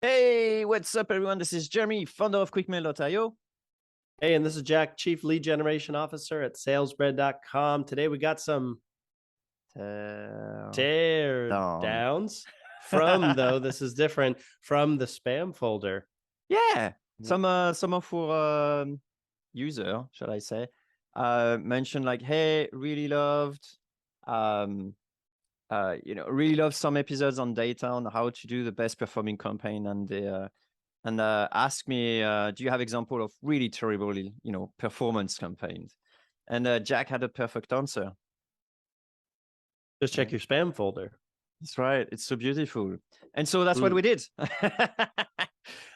Hey, what's up, everyone? This is Jeremy, founder of QuickMail.io. Hey, and this is Jack, Chief Lead Generation Officer at salesbread.com. Today we got some teardowns from, though this is different, from the spam folder. Yeah, some of our user, shall I say, mentioned like, hey, really loved, really love some episodes on data on how to do the best performing campaign, and they ask me, do you have example of really terrible, performance campaigns? And Jack had a perfect answer. Just check your spam folder. That's right. It's so beautiful. And so that's what we did.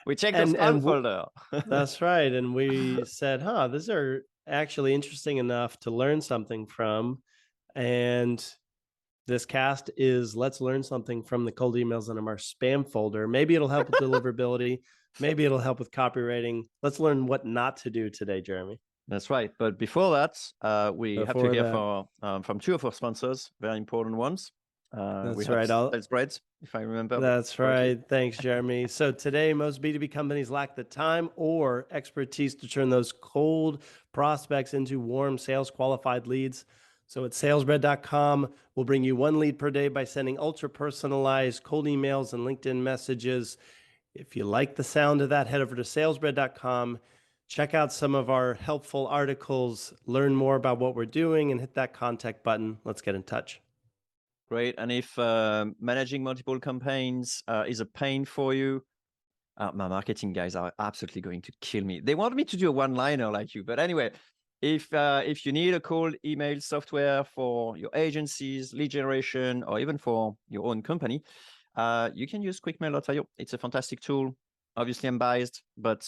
We checked the spam folder. That's right. And we said, these are actually interesting enough to learn something from. And this cast is let's learn something from the cold emails in our spam folder. Maybe it'll help with deliverability. Maybe it'll help with copywriting. Let's learn what not to do today, Jeremy. That's right. But before that, we have to hear from two of our sponsors, very important ones. That's right. SalesBread, if I remember. That's correctly. Right. Thanks, Jeremy. So today, most B2B companies lack the time or expertise to turn those cold prospects into warm sales qualified leads. So at salesbread.com, we'll bring you one lead per day by sending ultra personalized cold emails and LinkedIn messages. If you like the sound of that, head over to salesbread.com. Check out some of our helpful articles, learn more about what we're doing, and hit that contact button. Let's get in touch. Great. And if managing multiple campaigns is a pain for you, my marketing guys are absolutely going to kill me. They want me to do a one-liner like you. But anyway, if you need a cold email software for your agencies, lead generation, or even for your own company, you can use QuickMail.io. It's a fantastic tool. Obviously, I'm biased, but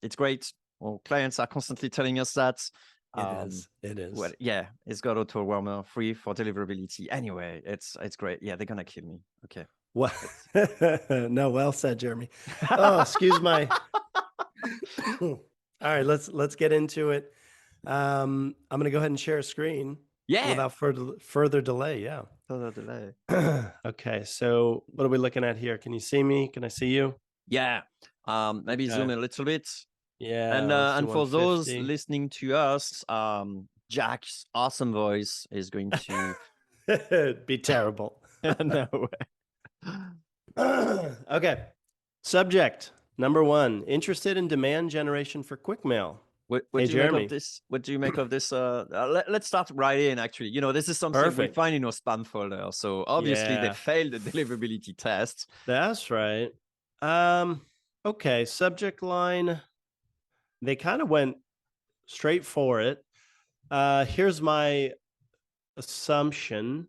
it's great. Our clients are constantly telling us that. It is. Well, yeah, it's got auto warmer, free for deliverability. Anyway, it's great. Yeah, they're gonna kill me. Okay. What? No, well said, Jeremy. Oh, excuse my. All right, let's get into it. I'm gonna go ahead and share a screen. Yeah. Without further delay. Yeah. Further delay. Okay, so what are we looking at here? Can you see me? Can I see you? Yeah. Maybe zoom a little bit. Yeah. And for those listening to us, Jack's awesome voice is going to be terrible. No way. Okay. Subject number 1: interested in demand generation for QuickMail. What do you make of this? What do you make of this? Let's start right in. Actually, this is something we find in our spam folder. So obviously they failed the deliverability test. That's right. Okay. Subject line. They kind of went straight for it. Here's my assumption.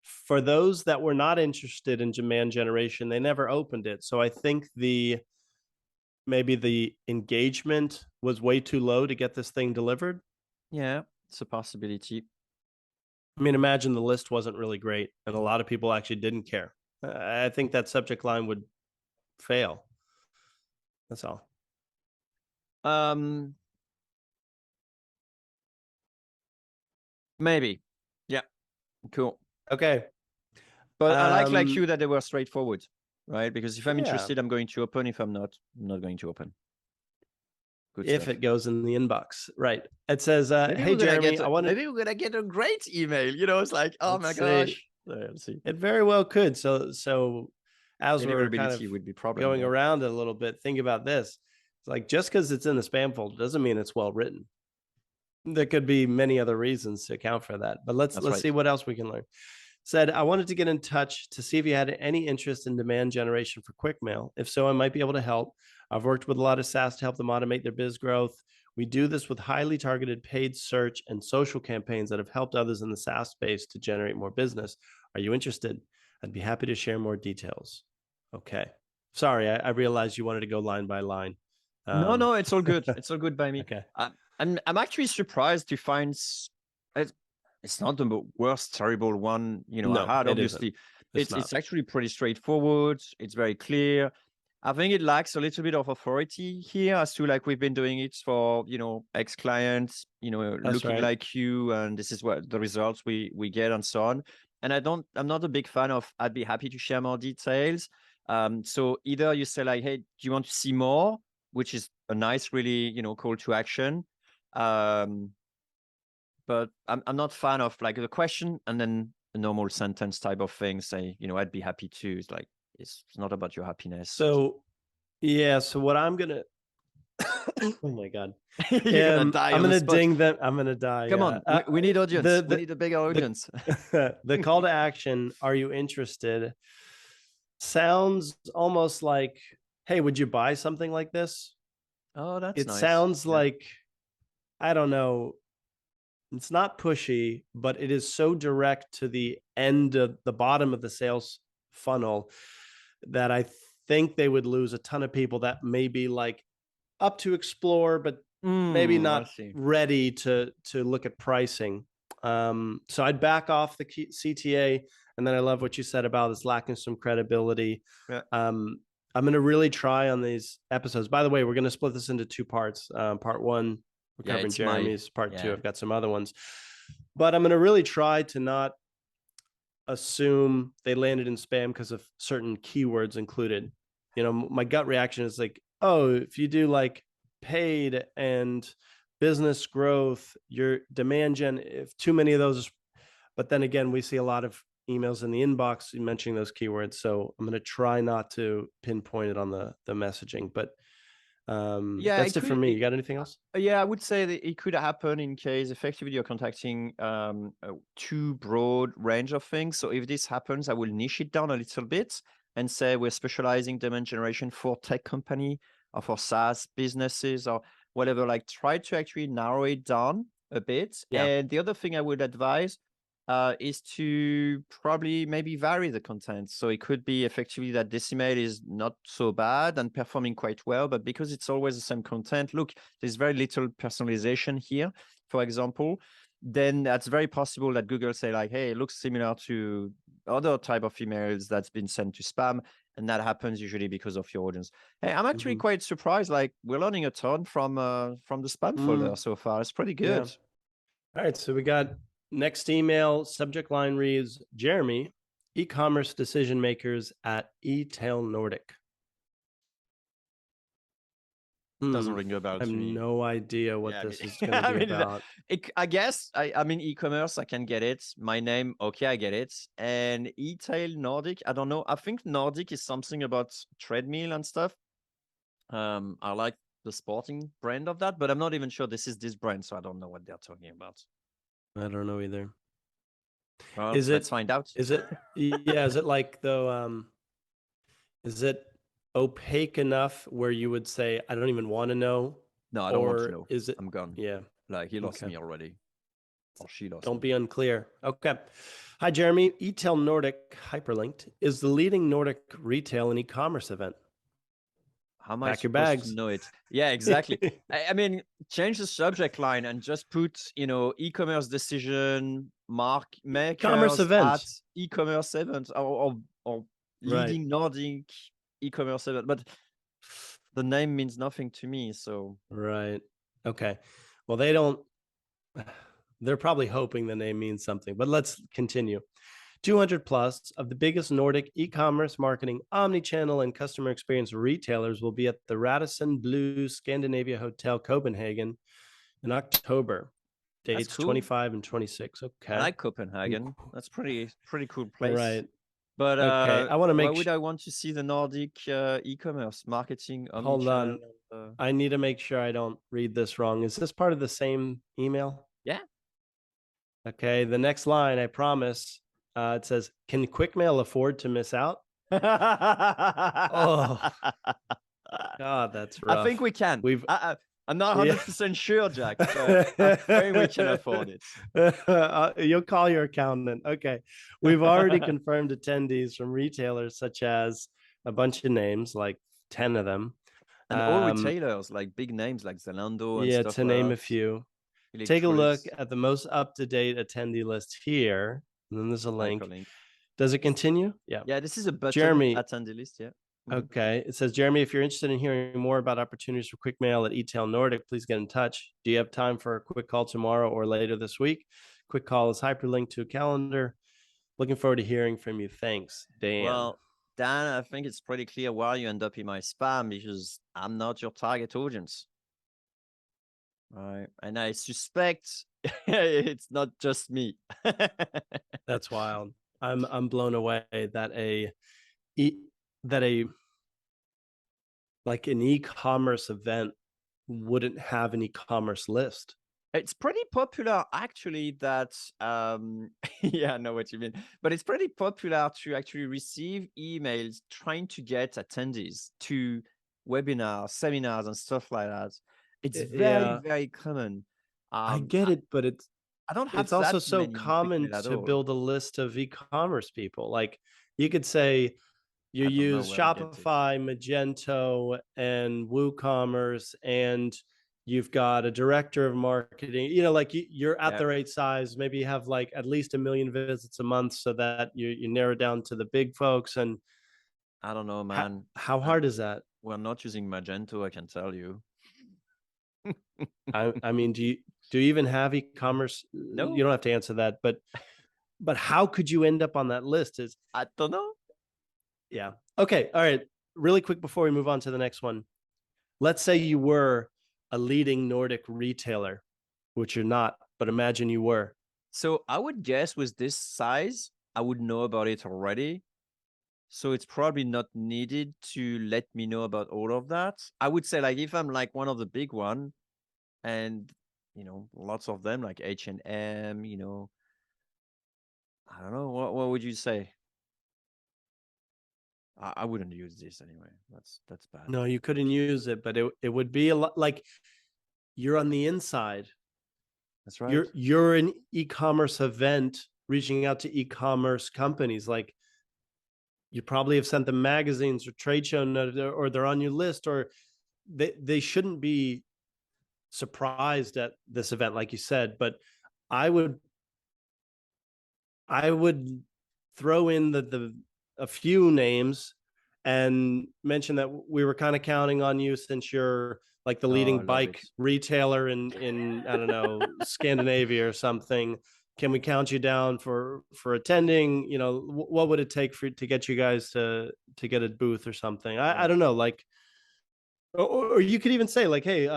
For those that were not interested in demand generation, they never opened it. So I think maybe the engagement was way too low to get this thing delivered. Yeah, it's a possibility. I mean, imagine the list wasn't really great and a lot of people actually didn't care. I think that subject line would fail. That's all. Maybe. Yeah. Cool. Okay. But I like you that they were straightforward, right? Because if I'm interested, I'm going to open. If I'm not going to open. Good if stuff. It goes in the inbox, right? It says, "Hey Jeremy, maybe we're gonna get a great email." It's like, oh my gosh. Let's see. It very well could. So as we're kind of would be going around it a little bit, think about this. It's like just because it's in the spam folder doesn't mean it's well written. There could be many other reasons to account for that. But let's see what else we can learn. Said, I wanted to get in touch to see if you had any interest in demand generation for QuickMail. If so, I might be able to help. I've worked with a lot of SaaS to help them automate their biz growth. We do this with highly targeted paid search and social campaigns that have helped others in the SaaS space to generate more business. Are you interested? I'd be happy to share more details. Okay. Sorry, I realized you wanted to go line by line. No, it's all good. It's all good by me. Okay. I'm actually surprised to find it's not the worst terrible one I had. Obviously, it's actually pretty straightforward. It's very clear. I think it lacks a little bit of authority here as to like we've been doing it for ex-clients looking like you, and this is what the results we get and so on. And I'm not a big fan of I'd be happy to share more details. So either you say like, hey, do you want to see more? Which is a nice, really, call to action. But I'm not fan of like the question and then a normal sentence type of thing. Say, I'd be happy to. It's like, it's not about your happiness. So, yeah. So what I'm going to, oh my God. You're going to die I'm on the going to spot. ding them. I'm going to die. Come Yeah. on. We need audience. We need a bigger audience. The call to action, are you interested? Sounds almost like, hey, would you buy something like this? Oh, that's nice. It sounds like, I don't know. It's not pushy, but it is so direct to the end of the bottom of the sales funnel that I think they would lose a ton of people that may be like up to explore, but maybe not ready to look at pricing. So I'd back off the CTA. And then I love what you said about it's lacking some credibility. Yeah. I'm going to really try on these episodes. By the way, we're going to split this into two parts. Part one, we're covering Jeremy's. Part two, I've got some other ones. But I'm going to really try to not assume they landed in spam because of certain keywords included. My gut reaction is like, oh, if you do like paid and business growth, your demand gen, if too many of those, but then again, we see a lot of emails in the inbox mentioning those keywords. So I'm going to try not to pinpoint it on the messaging, but that's it for me. You got anything else? Yeah, I would say that it could happen in case effectively you're contacting a too broad range of things. So if this happens, I will niche it down a little bit and say we're specializing demand generation for tech company or for SaaS businesses or whatever. Like try to actually narrow it down a bit. Yeah. And the other thing I would advise is to probably maybe vary the content. So it could be effectively that Decimate is not so bad and performing quite well, but because it's always the same content, look, there's very little personalization here, for example, then that's very possible that Google say like, hey, it looks similar to other type of emails that's been sent to spam. And that happens usually because of your audience. Hey, I'm actually quite surprised. Like we're learning a ton from the spam folder so far. It's pretty good. Yeah. All right. So we got next email, subject line reads, Jeremy, e-commerce decision makers at eTail Nordic. Doesn't ring a bell to me. I have no idea what this is going to be about. I guess, I mean, e-commerce, I can get it. My name, okay, I get it. And eTail Nordic, I don't know. I think Nordic is something about treadmill and stuff. I like the sporting brand of that, but I'm not even sure this is this brand, so I don't know what they're talking about. I don't know either. Well, let's find out. Is it? Yeah. Is it like though? Is it opaque enough where you would say, I don't even want to know? No, I don't want to know. Is it? I'm gone. Yeah. Like he lost me already. Or she lost Don't be unclear. Okay. Hi, Jeremy. eTail Nordic, hyperlinked, is the leading Nordic retail and e-commerce event. How am I supposed to know it? Yeah, exactly. I mean, change the subject line and just put, e-commerce decision makers e-commerce event at e-commerce event or leading Nordic e-commerce event. But the name means nothing to me. So right. Okay. Well, they're probably hoping the name means something, but let's continue. 200 plus of the biggest Nordic e-commerce marketing, omni-channel, and customer experience retailers will be at the Radisson Blue Scandinavia Hotel Copenhagen in October. Dates cool. 25 and 26. Okay. I like Copenhagen. That's pretty cool place. Right. But okay, I want to make. Why would I want to see the Nordic e-commerce marketing? Hold on. I need to make sure I don't read this wrong. Is this part of the same email? Yeah. Okay. The next line, I promise. It says, "Can QuickMail afford to miss out?" Oh, God, that's rough. I think we can. I'm not 100% sure, Jack, but I think we can afford it. You'll call your accountant. Okay. We've already confirmed attendees from retailers such as a bunch of names, like 10 of them. And all retailers, like big names like Zalando and stuff to name a few. Take a look at the most up-to-date attendee list here. And then there's a link. Does it continue? Yeah. Yeah, this is a button. Jeremy, attendee list. Yeah. Okay. It says, Jeremy, if you're interested in hearing more about opportunities for QuickMail at eTail Nordic, please get in touch. Do you have time for a quick call tomorrow or later this week? Quick call is hyperlinked to a calendar. Looking forward to hearing from you. Thanks, Dan. Well, Dan, I think it's pretty clear why you end up in my spam, because I'm not your target audience. Right. And I suspect it's not just me. That's wild. I'm blown away that that a like an e-commerce event wouldn't have an e-commerce list. It's pretty popular, actually, that yeah, I know what you mean, but it's pretty popular to actually receive emails trying to get attendees to webinars, seminars, and stuff like that. It's very, Yeah, very common. I Um, get it, but I don't it's have that also so many on common QuickMail at to all. build a list of e-commerce people. Like you could say you I don't know use where they get it. Shopify, Magento, and WooCommerce, and you've got a director of marketing. You know, like you're at Yeah, the right size. Maybe you have like at least 1 million visits a month, so that you narrow down to the big folks. And I don't know, man. how hard is that? We're not using Magento, I can tell you. I mean, do you even have e-commerce? You No, don't have to answer that, but how could you end up on that list? Is I don't know. Yeah. Okay. All right. Really quick before we move on to the next one. Let's say you were a leading Nordic retailer, which you're not, but imagine you were. So I would guess with this size, I would know about it already. So it's probably not needed to let me know about all of that. I would say, like, if I'm like one of the big one, and lots of them like H&M, I don't know, what would you say? I wouldn't use this anyway. That's bad. No, you couldn't use it, but it would be a lot like you're on the inside. That's right. You're an e-commerce event reaching out to e-commerce companies. Like you probably have sent them magazines or trade show notes, or they're on your list, or they shouldn't be surprised at this event, like you said. But I would throw in a few names and mention that we were kind of counting on you since you're like the Oh, I leading love it. bike retailer in I don't know, Scandinavia or something. Can we count you down for attending? You know, what would it take to get you guys to get a booth or something? I don't know, like, or you could even say like, hey,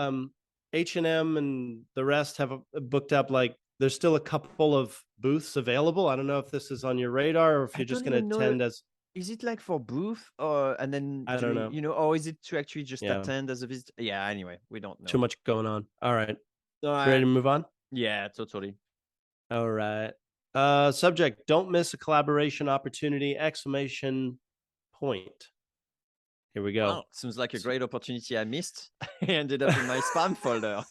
H&M and the rest have booked up, like there's still a couple of booths available. I don't know if this is on your radar or if I you're just don't going to even know. attend as, Is it like for booth, or and then I don't know. or is it to actually just Yeah, attend as a visit? Yeah, anyway, we don't too know. much going on. All right. All Ready right. to move on? Yeah, totally. All right. Subject, don't miss a collaboration opportunity, exclamation point. Here we go. Well, seems like a great opportunity I missed. I ended up in my spam folder.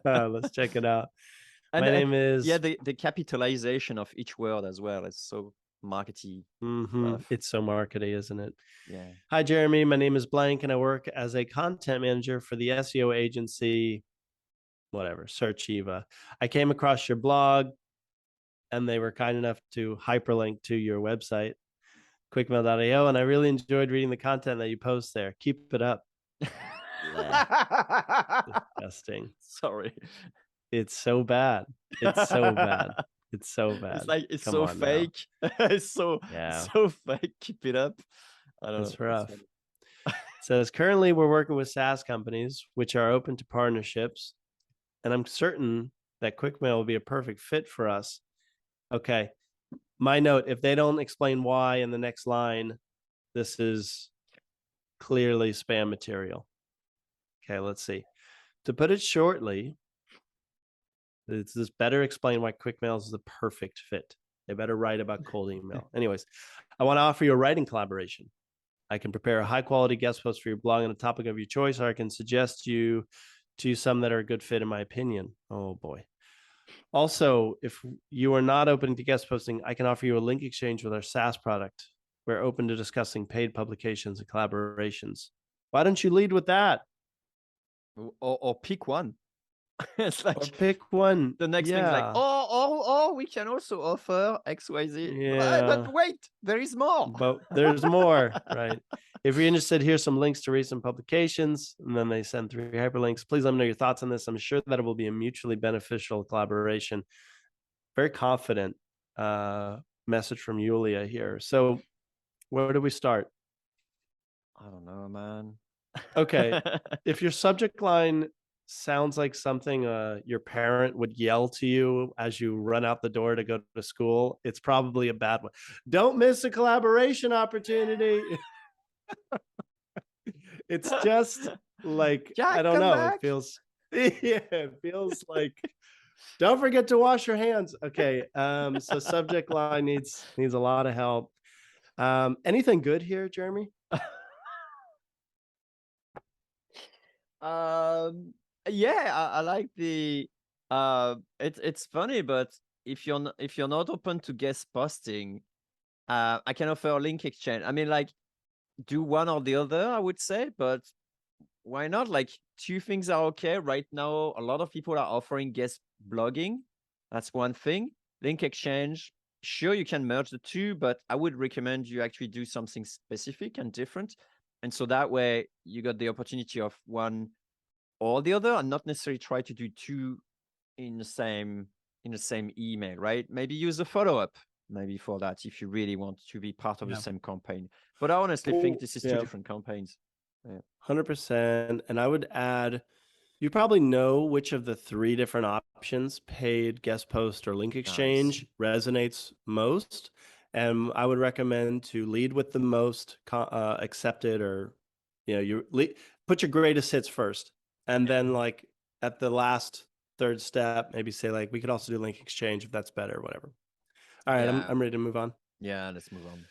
Let's check it out. And My name yeah, is, the capitalization of each word as well is so markety stuff. it's so markety, isn't it? Yeah. Hi, Jeremy. My name is blank, and I work as a content manager for the SEO agency, whatever, Searchiva. I came across your blog, and they were kind enough to hyperlink to your website, quickmail.io, and I really enjoyed reading the content that you post there. Keep it up. Disgusting. Sorry. It's so bad. It's so bad. It's so bad. It's like it's Come so on now. fake. It's so Yeah. so fake. Keep it up. I don't That's know. rough. It says currently we're working with SaaS companies which are open to partnerships, and I'm certain that QuickMail will be a perfect fit for us. Okay. My note, if they don't explain why in the next line, this is clearly spam material. Okay, let's see. To put it shortly, it's just better explain why QuickMail is the perfect fit. They better write about cold email. Anyways, I want to offer you a writing collaboration. I can prepare a high quality guest post for your blog on a topic of your choice, or I can suggest you to some that are a good fit in my opinion. Oh boy. Also, if you are not open to guest posting, I can offer you a link exchange with our SaaS product. We're open to discussing paid publications and collaborations. Why don't you lead with that? Or pick one. It's Or like pick one. the next thing is like, Yeah. oh, we can also offer XYZ. Yeah. But wait, there is more. But there's more, right? If you're interested, here's some links to recent publications. And then they send 3 hyperlinks. Please let me know your thoughts on this. I'm sure that it will be a mutually beneficial collaboration. Very confident message from Yulia here. So Where do we start? I don't know, man. Okay. If your subject line sounds like something your parent would yell to you as you run out the door to go to school, it's probably a bad one. Don't miss a collaboration opportunity. It's just like, I Jack, don't come know. It back. feels, yeah, it feels like, don't forget to wash your hands. Okay. So subject line needs a lot of help. Anything good here, Jeremy? Um, yeah, I like the it's funny, but if you're not open to guest posting, I can offer a link exchange. I mean, like, do one or the other, I would say, but why not? Like, two things are okay right now. A lot of people are offering guest blogging. That's one thing. Link exchange. Sure, you can merge the two, but I would recommend you actually do something specific and different. And so that way you got the opportunity of one or the other, and not necessarily try to do two in the same email, right? Maybe use a follow-up maybe for that if you really want to be part of the Yeah. same campaign. But I honestly think Oh, this is two yeah. different campaigns. Yeah. 100%. And I would add, you probably know which of the three different options, paid, guest post, or link Nice. exchange, resonates most. And I would recommend to lead with the most accepted, or, put your greatest hits first. And then, like, at the last third step, maybe say, like, we could also do link exchange if that's better, or whatever. All right, Yeah. I'm ready to move on. Yeah, let's move on.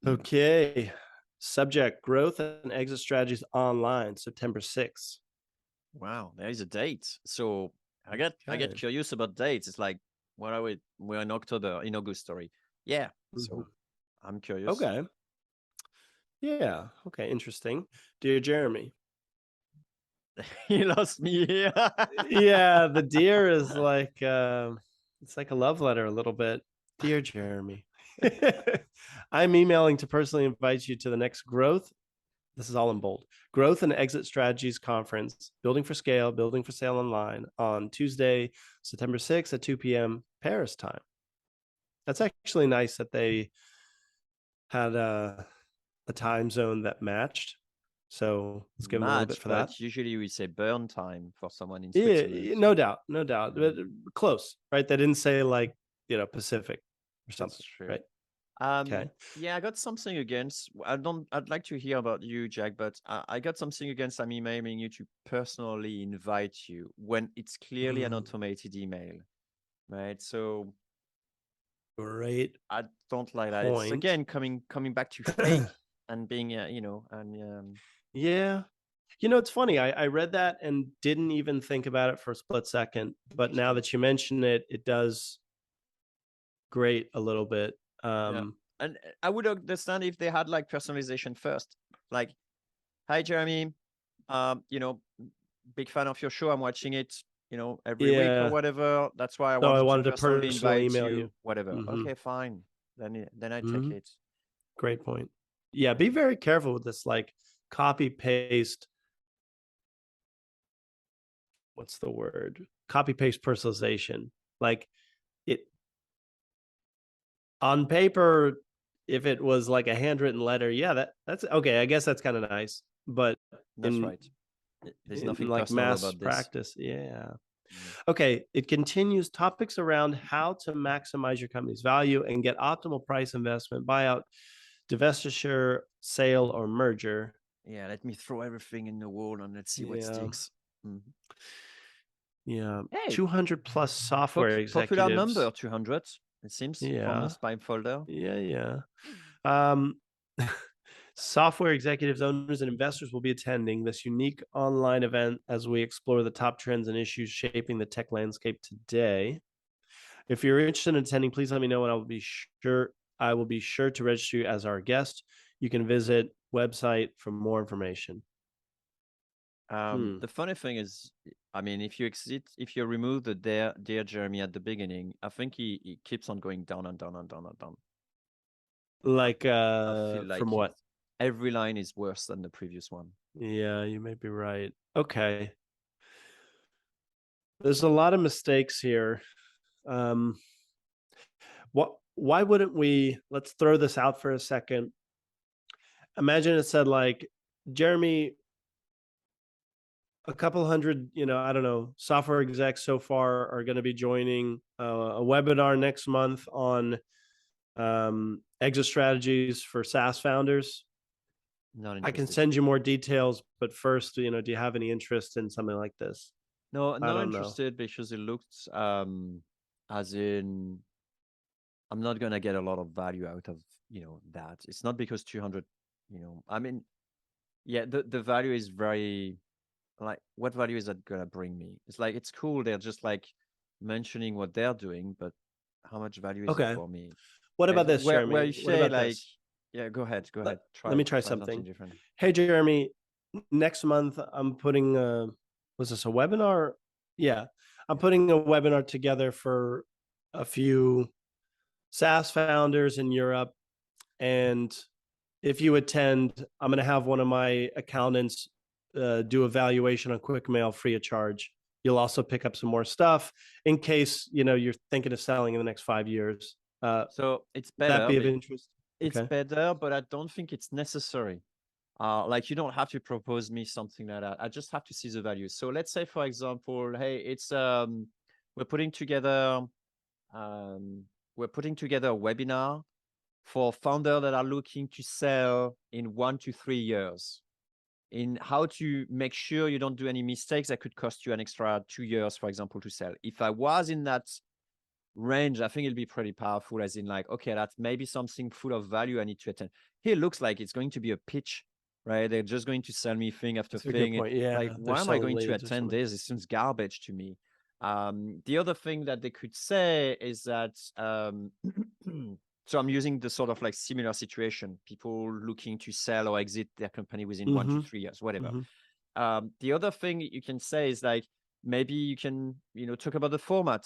Okay. Subject: growth and exit strategies online, September 6th. Wow, there is a date. So I get Okay. curious about dates. It's like, what are we? We're in October, in August, sorry. Yeah. Mhm. So I'm curious. Okay. Yeah. Okay. Interesting. Dear Jeremy. You lost me here. Yeah, the dear is like it's like a love letter a little bit. Dear Jeremy. I'm emailing to personally invite you to the next growth. This is all in bold. Growth and Exit Strategies Conference, Building for Scale, Building for Sale Online, on Tuesday, September 6th at 2 p.m. Paris time. That's actually nice that they had a time zone that matched. So let's give them a little bit Match, for that. but usually we say burn time for someone in Switzerland. Yeah, no doubt, no doubt. But Mm, close, right? They didn't say, like, Pacific or that's something, true. right? Okay. Yeah, I got something against. I'd like to hear about you, Jack, but I got something against. I'm emailing you to personally invite you when it's clearly an automated email, right? So Great I don't like that. It's point. again coming back to fake and being, and Yeah. It's funny. I read that and didn't even think about it for a split second. But now that you mention it, it does grate a little bit. yeah. And I would understand if they had like personalization first, like, "Hi, Jeremy, um, you know, big fan of your show. I'm watching it, every week or Yeah. whatever. That's why I So I wanted to wanted to personally personally invite email you. you, whatever." Hmm. Okay, fine. Then I take Hmm. it. Great point. Yeah. Be very careful with this, like, copy paste. What's the word? Copy paste personalization. Like, it on paper, if it was like a handwritten letter, yeah, that's okay. I guess that's kind of nice. But That's in right. There's in nothing like personal mass about this. practice, yeah. Mm. Okay, it continues topics around how to maximize your company's value and get optimal price, investment, buyout, divestiture, sale, or merger. Yeah, let me throw everything in the wall and let's see what Yeah, sticks. Mhm. yeah. Hey, 200 plus software popular number, executives. 200. It seems from the Yeah, spam folder. yeah. Um, software executives, owners, and investors will be attending this unique online event as we explore the top trends and issues shaping the tech landscape today. If you're interested in attending, please let me know, and I will be sure to register you as our guest. You can visit website for more information. The funny thing is, I mean, if you remove the dear Jeremy at the beginning, I think he keeps on going down and down and down and down. Like, I feel from like what? every line is worse than the previous one. Yeah, you may be right. Okay. There's a lot of mistakes here. Why wouldn't we, let's throw this out for a second. imagine it said like, Jeremy, a couple hundred, I don't know, software execs so far are going to be joining a webinar next month on exit strategies for SaaS founders. Not I can interested. send you more details, but first, do you have any interest in something like this? No, I not don't know. interested because it looked as in I'm not gonna get a lot of value out of that. It's not because 200, I mean, yeah, the value is very like what value is that gonna bring me? It's like it's cool. They're just like mentioning what they're doing, but how much value is it Okay. for me? What And about this, where Jeremy? you What say about like, this? yeah, go Let, ahead, let me try try something something. different. Hey, Jeremy, next month I'm putting was this a webinar? Yeah. I'm putting a webinar together for a few SaaS founders in Europe. And if you attend, I'm going to have one of my accountants do a valuation on QuickMail free of charge. You'll also pick up some more stuff in case you're thinking of selling in the next 5 years. So it's That better, be of but interest? it's Okay. better, but I don't think it's necessary. Like you don't have to propose me something like that. I just have to see the value. So let's say, for example, hey, it's we're putting together um, we're putting together a webinar for founders that are looking to sell in 1 to 3 years. In how to make sure you don't do any mistakes that could cost you an extra 2 years, for example, to sell. If I was in that range, I think it'll be pretty powerful, as in like, okay, that's maybe something full of value I need to attend. Here it looks like it's going to be a pitch, right? They're just going to sell me thing after That's a good thing. point. Yeah. Like, They're why am I selling going to leads or attend something. this? It seems garbage to me. The other thing that they could say is that so I'm using the sort of like similar situation, people looking to sell or exit their company within 1 to 3 years, whatever. The other thing you can say is like, maybe you can, talk about the format.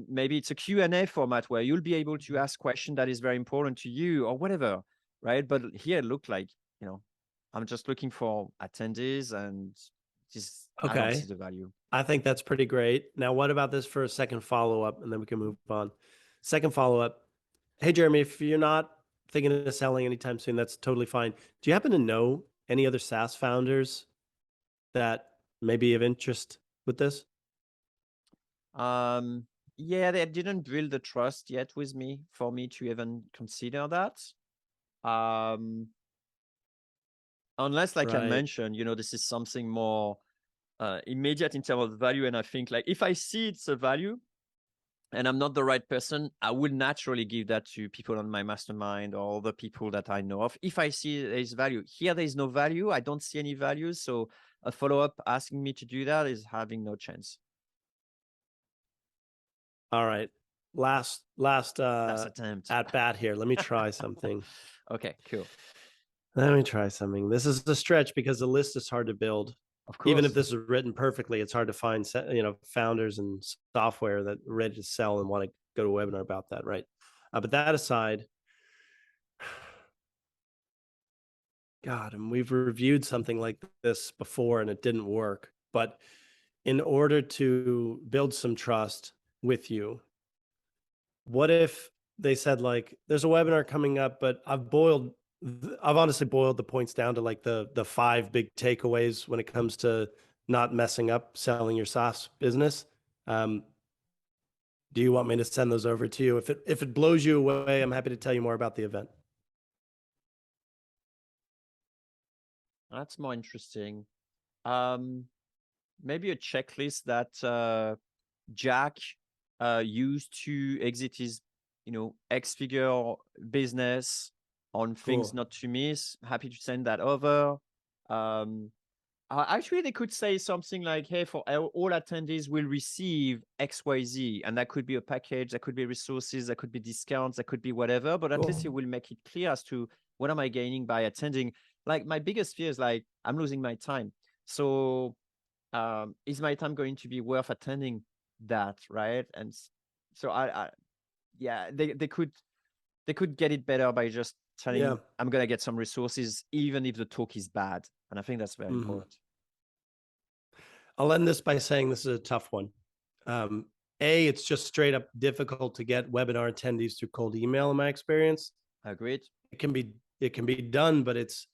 Maybe it's a Q&A format where you'll be able to ask question that is very important to you or whatever, right? But here it looked like, I'm just looking for attendees and just, I don't see Okay. the value. I think that's pretty great. Now, what about this for a second follow-up, and then we can move on. Second follow-up. Hey, Jeremy, if you're not thinking of selling anytime soon, that's totally fine. Do you happen to know any other SaaS founders that may be of interest with this? Yeah, they didn't build the trust yet with me for me to even consider that. Unless, like I Right. mentioned, this is something more immediate in terms of value. And I think like if I see it's a value and I'm not the right person, I will naturally give that to people on my mastermind or the people that I know of. If I see there's value here, there's no value. I don't see any value. So a follow-up asking me to do that is having no chance. All right. Last Last attempt. at bat here. Let me try something. Okay, cool. Let me try something. This is a stretch because the list is hard to build. Of Even if course. this is written perfectly, it's hard to find founders and software that are ready to sell and want to go to a webinar about that, right? But that aside, God, and we've reviewed something like this before and it didn't work. But in order to build some trust with you, what if they said like, there's a webinar coming up, but I've honestly boiled the points down to like the 5 big takeaways when it comes to not messing up selling your SaaS business. Do you want me to send those over to you? If it blows you away, I'm happy to tell you more about the event. That's more interesting. Maybe a checklist that Jack used to exit his, X-figure business on things Cool. not to miss. Happy to send that over. Actually, they could say something like, hey, for all attendees will receive XYZ. And that could be a package, that could be resources, that could be discounts, that could be whatever. But at least it will make it clear as to what am I gaining by attending. Like my biggest fear is like, I'm losing my time. So is my time going to be worth attending that, right? And so yeah, they could get it better by just telling Yeah. I'm gonna get some resources even if the talk is bad, and I think that's very important. I'll end this by saying this is a tough one. It's just straight up difficult to get webinar attendees through cold email in my experience. Agreed. It can be it can be done, but it's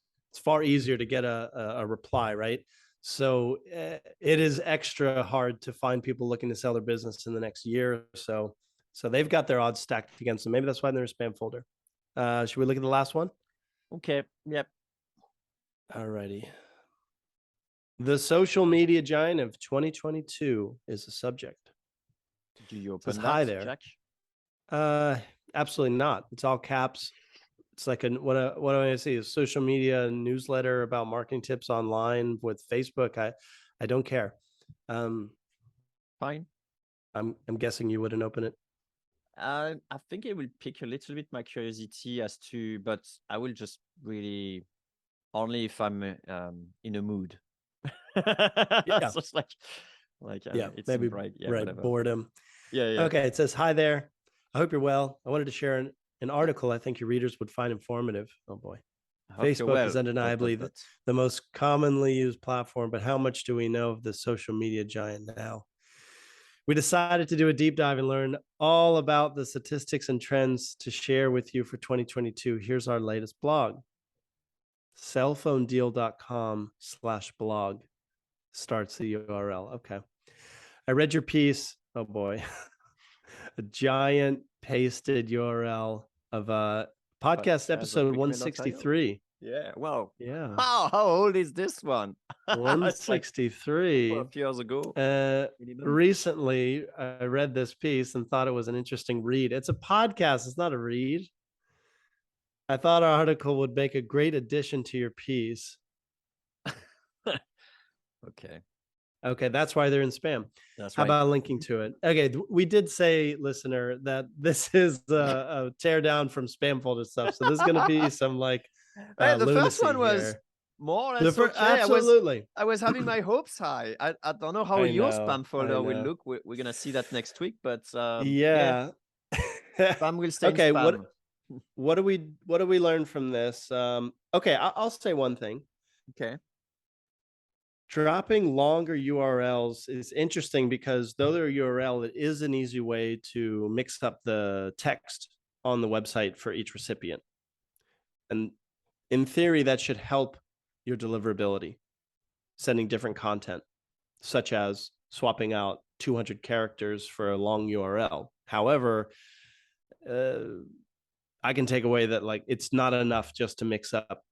far easier to get a reply, right? So it is extra hard to find people looking to sell their business in the next year or so. So they've got their odds stacked against them. Maybe that's why they're in a spam folder. Should we look at the last one? Okay. Yep. All righty. The social media giant of 2022 is the subject. Do you open says, that, hi there, Jack? Absolutely not. It's all caps. It's like what do I see? A social media newsletter about marketing tips online with Facebook. I don't care. Fine. I'm guessing you wouldn't open it. I think it will pique a little bit my curiosity as to, but I will just really only if I'm in a mood. Yeah. So it's like yeah, it's maybe right. Yeah, right. whatever. Boredom. Yeah. Okay. It says, hi there. I hope you're well. I wanted to share an article I think your readers would find informative. Oh boy. Facebook is undeniably the most commonly used platform, but how much do we know of the social media giant now? We decided to do a deep dive and learn all about the statistics and trends to share with you for 2022. Here's our latest blog. Cellphonedeal.com/blog starts the URL. Okay. I read your piece. Oh boy. A giant pasted URL of podcast episode 163. Yeah. Wow. Yeah. How old is this one? 163. Like a few years ago. Recently, I read this piece and thought it was an interesting read. It's a podcast. It's not a read. I thought our article would make a great addition to your piece. Okay, that's why they're in spam. How about linking to it? Okay, we did say, listener, that this is a tear down from spam folder stuff. So there's going to be some like the first one was more or less okay. Absolutely. I was having my hopes high. I don't know how your spam folder will look. We're going to see that next week, but yeah. Spam will stay okay, in spam. What do we learn from this? Okay, I'll say one thing. Okay. Dropping longer URLs is interesting because though they're URL, it is an easy way to mix up the text on the website for each recipient. And in theory, that should help your deliverability, sending different content, such as swapping out 200 characters for a long URL. However, I can take away that like it's not enough just to mix up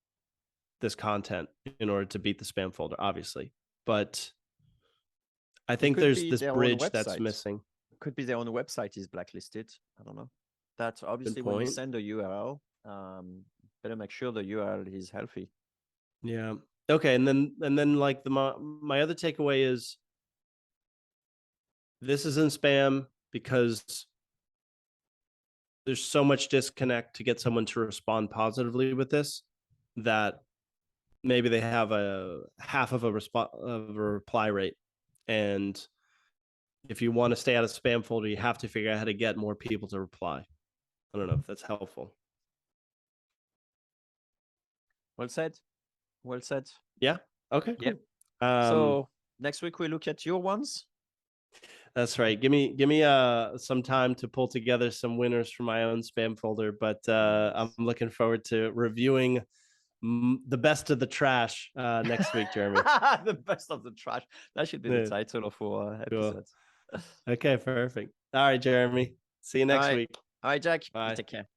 this content in order to beat the spam folder, obviously. But I think there's this bridge that's missing. Could be their own website is blacklisted. I don't know. That's obviously when you send a URL, better make sure the URL is healthy. Yeah. Okay. And then like my other takeaway is this is in spam because there's so much disconnect to get someone to respond positively with this that maybe they have a half of a reply rate. And if you want to stay out of spam folder, you have to figure out how to get more people to reply. I don't know if that's helpful. Well said. Yeah. Okay. Cool. Yeah. So next week we look at your ones. That's right. Give me some time to pull together some winners for my own spam folder, but I'm looking forward to reviewing the best of the trash next week, Jeremy. The best of the trash. That should be the title of our episode. Cool. Okay, perfect. All right, Jeremy. See you next week. All right, Jack. Bye. Take care.